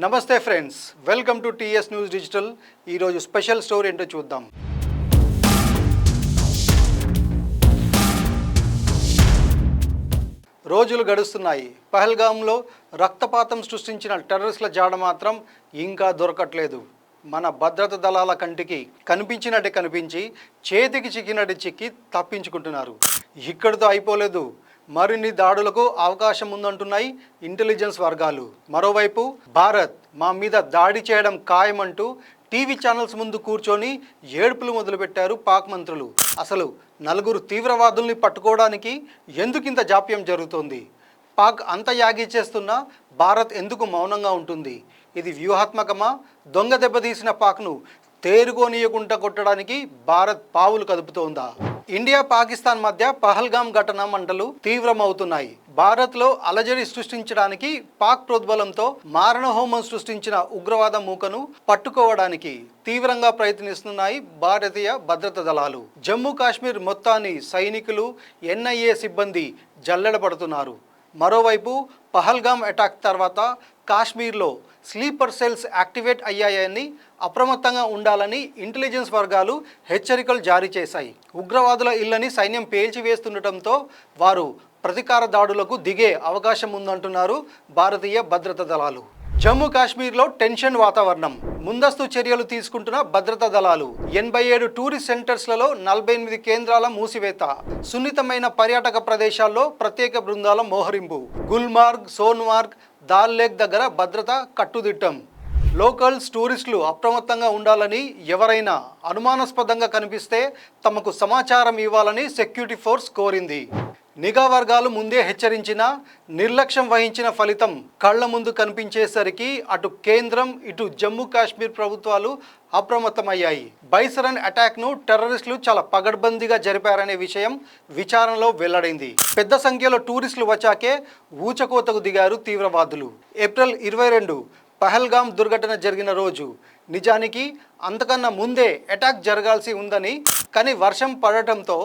నమస్తే friends, welcome to TS news digital. ఈరోజు special story ఏంటో చూద్దాం. రోజులు గడుస్తున్నాయి. పహల్గామ్లో రక్తపాతం సృష్టించిన టెర్రరిస్టుల జాడ మాత్రం ఇంకా దొరకట్లేదు. మన భద్రతా దళాల కంటికి కనిపించినట్టు కనిపించి చేతికి చిక్కినట్టు చిక్కి తప్పించుకుంటున్నారు. ఇక్కడితో అయిపోలేదు, మరిన్ని దాడులకు అవకాశం ఉందంటున్నాయి ఇంటెలిజెన్స్ వర్గాలు. మరోవైపు భారత్ మా మీద దాడి చేయడం ఖాయమంటూ టీవీ ఛానల్స్ ముందు కూర్చొని ఏడుపులు మొదలుపెట్టారు పాక్ మంత్రులు. అసలు నలుగురు తీవ్రవాదుల్ని పట్టుకోవడానికి ఎందుకింత జాప్యం జరుగుతోంది? పాక్ అంత యాగి చేస్తున్నా భారత్ ఎందుకు మౌనంగా ఉంటుంది? ఇది వ్యూహాత్మకమా? దొంగ దెబ్బతీసిన పాక్ను తేరుకోనీయకుండా కొట్టడానికి భారత్ పావులు కదుపుతోందా? ఇండియా పాకిస్తాన్ మధ్య పహల్గామ్ ఘటన మంటలు తీవ్రమవుతున్నాయి. భారత్లో అలజడి సృష్టించడానికి పాక్ ప్రోద్బలంతో మారణహోమం సృష్టించిన ఉగ్రవాద మూకను పట్టుకోవడానికి తీవ్రంగా ప్రయత్నిస్తున్నాయి భారతీయ భద్రతా దళాలు. జమ్మూ కాశ్మీర్ మొత్తాన్ని సైనికులు, ఎన్ఐఏ సిబ్బంది జల్లెడపడుతున్నారు. మరోవైపు పహల్గామ్ అటాక్ తర్వాత కాశ్మీర్లో స్లీపర్ సెల్స్ యాక్టివేట్ అయ్యాయని, అప్రమత్తంగా ఉండాలని ఇంటెలిజెన్స్ వర్గాలు హెచ్చరికలు జారీ చేశాయి. ఉగ్రవాదుల ఇళ్లని సైన్యం పేల్చివేస్తుండటంతో వారు ప్రతీకార దాడులకు దిగే అవకాశం ఉందంటున్నారు భారతీయ భద్రతా దళాలు. జమ్మూ కాశ్మీర్లో టెన్షన్ వాతావరణం. ముందస్తు చర్యలు తీసుకుంటున్న భద్రతా దళాలు. 87 టూరిస్ట్ సెంటర్స్లలో 48 కేంద్రాల మూసివేత. సున్నితమైన పర్యాటక ప్రదేశాల్లో ప్రత్యేక బృందాల మోహరింపు. గుల్మార్గ్, సోన్మార్గ్, దాల్ లేక్ దగ్గర భద్రత కట్టుదిట్టం. లోకల్స్, టూరిస్టులు అప్రమత్తంగా ఉండాలని, ఎవరైనా అనుమానాస్పదంగా కనిపిస్తే తమకు సమాచారం ఇవ్వాలని సెక్యూరిటీ ఫోర్స్ కోరింది. నిఘా వర్గాలు ముందే హెచ్చరించినా నిర్లక్ష్యం వహించిన ఫలితం కళ్ల ముందు కనిపించేసరికి అటు కేంద్రం, ఇటు జమ్మూ కాశ్మీర్ ప్రభుత్వాలు అప్రమత్తమయ్యాయి. బైసరన్ అటాక్ను టెర్రరిస్టులు చాలా పగడ్బందీగా జరిపారనే విషయం విచారణలో వెల్లడైంది. పెద్ద సంఖ్యలో టూరిస్టులు వచ్చాకే ఊచకోతకు దిగారు తీవ్రవాదులు. ఏప్రిల్ 22 పహల్గామ్ దుర్ఘటన జరిగిన రోజు. నిజానికి అంతకన్నా ముందే అటాక్ జరగాల్సి ఉందని, కానీ వర్షం పడటంతో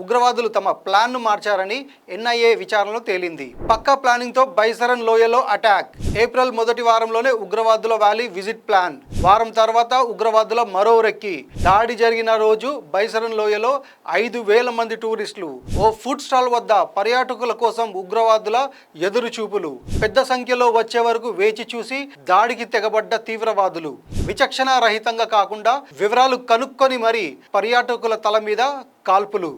ఉగ్రవాదులు తమ ప్లాన్ను మార్చారని ఎన్ఐఏ విచారణలో తేలింది. పక్కా ప్లానింగ్తో బైసరన్ లోయలో అటాక్. ఏప్రిల్ మొదటి వారంలోనే ఉగ్రవాదుల వ్యాలీ విజిట్ ప్లాన్. వారం తర్వాత ఉగ్రవాదుల మరో రెక్కి. దాడి జరిగిన రోజు బైసరన్ లోయలో 5,000 మంది టూరిస్టులు. ఓ ఫుడ్ స్టాల్ వద్ద పర్యాటకుల కోసం ఉగ్రవాదుల ఎదురుచూపులు. పెద్ద సంఖ్యలో వచ్చే వరకు వేచి చూసి దాడికి తెగబడ్డ తీవ్రవాదులు. విచక్షణారహితంగా కాకుండా వివరాలు కనుక్కొని మరీ పర్యాటకుల తల మీద కాల్పులు.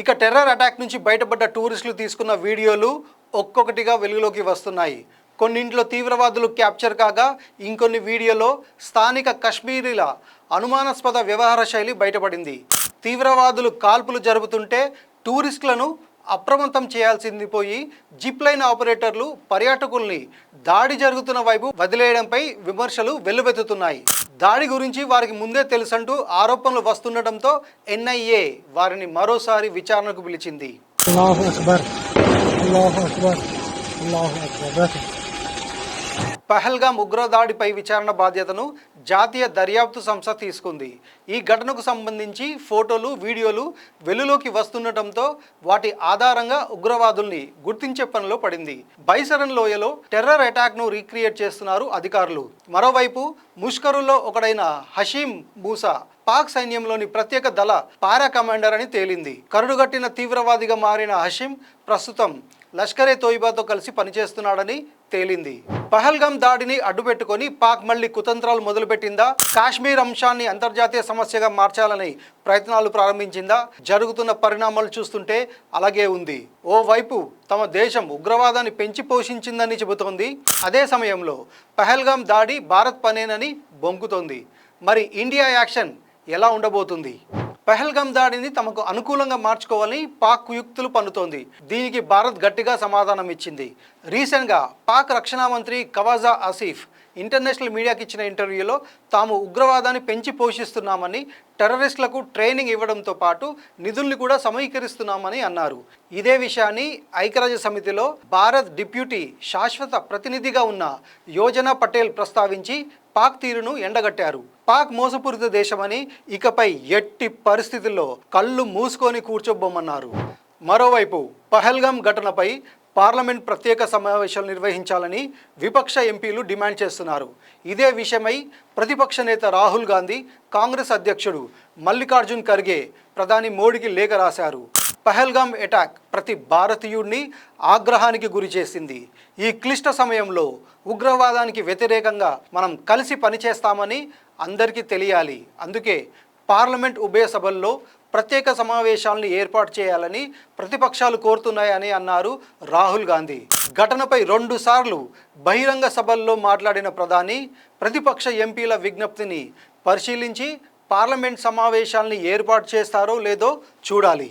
ఇక టెర్రర్ అటాక్ నుంచి బయటపడ్డ టూరిస్టులు తీసుకున్న వీడియోలు ఒక్కొక్కటిగా వెలుగులోకి వస్తున్నాయి. కొన్నింట్లో తీవ్రవాదులు క్యాప్చర్ కాగా, ఇంకొన్ని వీడియోలో స్థానిక కశ్మీరీల అనుమానాస్పద వ్యవహార శైలి బయటపడింది. తీవ్రవాదులు కాల్పులు జరుపుతుంటే టూరిస్టులను అప్రమత్తం చేయాల్సింది పోయి జిప్ లైన్ ఆపరేటర్లు పర్యాటకుల్ని దాడి జరుగుతున్న వైపు వదిలేయడంపై విమర్శలు వెల్లువెత్తుతున్నాయి. దాడి గురించి వారికి ముందే తెలుసంటూ ఆరోపణలు వస్తుండటంతో ఎన్ఐఏ వారిని మరోసారి విచారణకు పిలిచింది. పహల్గామ్ ఉగ్రదాడిపై విచారణ బాధ్యతను జాతీయ దర్యాప్తు సంస్థ తీసుకుంది. ఈ ఘటనకు సంబంధించి ఫోటోలు, వీడియోలు వెలుగులోకి వస్తుండటంతో వాటి ఆధారంగా ఉగ్రవాదుల్ని గుర్తించే పనిలో పడింది. బైసరన్ లోయలో టెర్రర్ అటాక్ను రీక్రియేట్ చేస్తున్నారు అధికారులు. మరోవైపు ముష్కరుల్లో ఒకడైన హషీం మూసా పాక్ సైన్యంలోని ప్రత్యేక దళ పారా కమాండర్ అని తేలింది. కరుడుగట్టిన తీవ్రవాదిగా మారిన హషీం ప్రస్తుతం లష్కరే తోయిబాతో కలిసి పనిచేస్తున్నాడని తేలింది. పహల్గామ్ దాడిని అడ్డుపెట్టుకొని పాక్ మళ్లీ కుతంత్రాలు మొదలుపెట్టిందా? కాశ్మీర్ అంశాన్ని అంతర్జాతీయ సమస్యగా మార్చాలని ప్రయత్నాలు ప్రారంభించిందా? జరుగుతున్న పరిణామాలు చూస్తుంటే అలాగే ఉంది. ఓవైపు తమ దేశం ఉగ్రవాదాన్ని పెంచి పోషించిందని చెబుతోంది. అదే సమయంలో పహల్గామ్ దాడి భారత్ పనేనని బొంకుతోంది. మరి ఇండియా యాక్షన్ ఎలా ఉండబోతుంది? పహల్గామ్ దాడిని తమకు అనుకూలంగా మార్చుకోవాలని పాక్ కుయుక్తులు పన్నుతోంది. దీనికి భారత్ గట్టిగా సమాధానం ఇచ్చింది. రీసెంట్గా పాక్ రక్షణ మంత్రి ఖవాజా ఆసిఫ్ ఇంటర్నేషనల్ మీడియాకి ఇచ్చిన ఇంటర్వ్యూలో తాము ఉగ్రవాదాన్ని పెంచి పోషిస్తున్నామని, టెర్రరిస్టులకు ట్రైనింగ్ ఇవ్వడంతో పాటు నిధుల్ని కూడా సమీకరిస్తున్నామని అన్నారు. ఇదే విషయాన్ని ఐక్యరాజ్య సమితిలో భారత్ డిప్యూటీ శాశ్వత ప్రతినిధిగా ఉన్న యోజనా పటేల్ ప్రస్తావించి పాక్ తీరును ఎండగట్టారు. పాక్ మోసపూరిత దేశమని, ఇకపై ఎట్టి పరిస్థితుల్లో కళ్ళు మూసుకొని కూర్చోబోమన్నారు. మరోవైపు పహల్గామ్ ఘటనపై పార్లమెంట్ ప్రత్యేక సమావేశాలు నిర్వహించాలని విపక్ష ఎంపీలు డిమాండ్ చేస్తున్నారు. ఇదే విషయమై ప్రతిపక్ష నేత రాహుల్ గాంధీ, కాంగ్రెస్ అధ్యక్షుడు మల్లికార్జున్ ఖర్గే ప్రధాని మోడీకి లేఖ రాశారు. పహల్గామ్ అటాక్ ప్రతి భారతీయుడిని ఆగ్రహానికి గురి చేసింది. ఈ క్లిష్ట సమయంలో ఉగ్రవాదానికి వ్యతిరేకంగా మనం కలిసి పనిచేస్తామని అందరికీ తెలియాలి. అందుకే పార్లమెంట్ ఉభయ సభల్లో ప్రత్యేక సమావేశాలను ఏర్పాటు చేయాలని ప్రతిపక్షాలు కోరుతున్నాయని అన్నారు రాహుల్ గాంధీ. ఘటనపై 2 సార్లు బహిరంగ సభల్లో మాట్లాడిన ప్రధాని ప్రతిపక్ష ఎంపీల విజ్ఞప్తిని పరిశీలించి పార్లమెంట్ సమావేశాలను ఏర్పాటు చేస్తారో లేదో చూడాలి.